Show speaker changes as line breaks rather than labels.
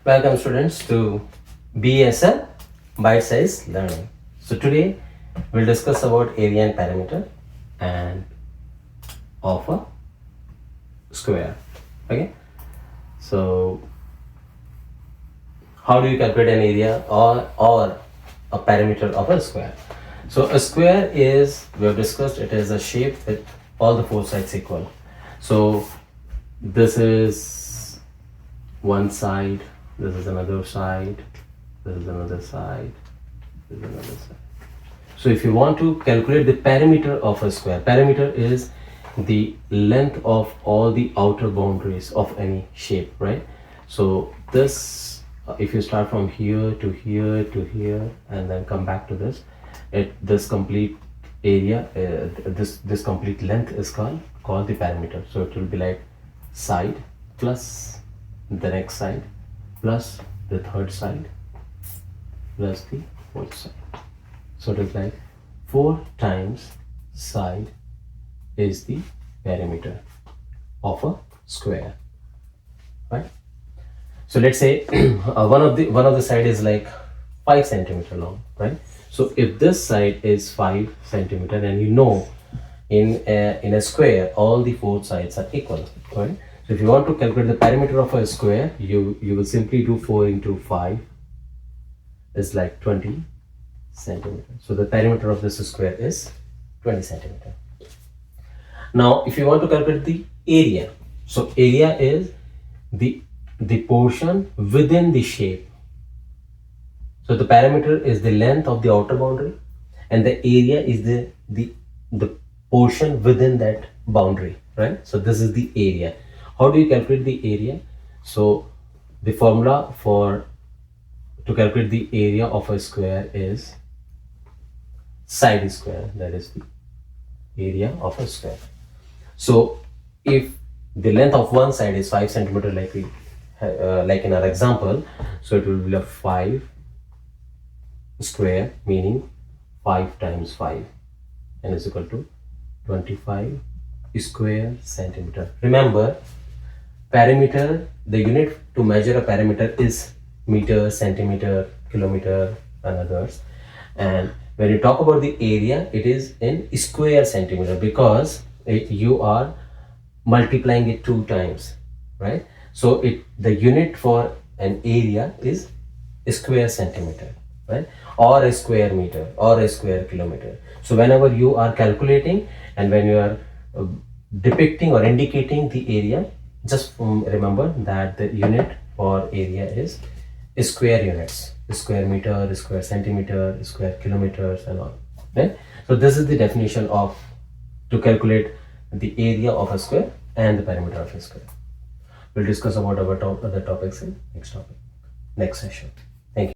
Welcome students to BSL Bite Size Learning. So today we'll discuss about area and perimeter and of a square. Okay. So how do you calculate an area or a perimeter of a square? So a square is, we have discussed, it is a shape with all the four sides equal. So this is one side, this is another side, this is another side, this is another side. So if you want to calculate the perimeter of a square, perimeter is the length of all the outer boundaries of any shape, right? So this, if you start from here to here to here and then come back to this, this complete area, this complete length is called the perimeter. So it will be like side plus the next side plus the third side plus the fourth side. So it is like 4 times side is the perimeter of a square, right? So let's say one of the side is like 5 centimeter long, right? So if this side is 5 centimeter, and you know in a square all the 4 sides are equal, right? So if you want to calculate the perimeter of a square, you will simply do 4 into 5 is like 20 centimeter. So the perimeter of this square is 20 centimeter. Now if you want to calculate the area, so area is the portion within the shape. So the perimeter is the length of the outer boundary and the area is the portion within that boundary, right? So this is the area. How do you calculate the area? So the formula to calculate the area of a square is side square, that is the area of a square. So if the length of one side is 5 centimeter, like in our example, so it will be a 5 square, meaning 5 times 5, and is equal to 25 square centimeter. Remember, perimeter, the unit to measure a perimeter is meter, centimeter, kilometer, and others. And when you talk about the area, it is in square centimeter because you are multiplying it 2 times, right? So the unit for an area is square centimeter, right? Or a square meter or a square kilometer. So whenever you are calculating and when you are depicting or indicating the area, just remember that the unit for area is square units, square meter, square centimeter, square kilometers, and all, right? So this is the definition of to calculate the area of a square and the perimeter of a square. We'll discuss about our other topics in next session.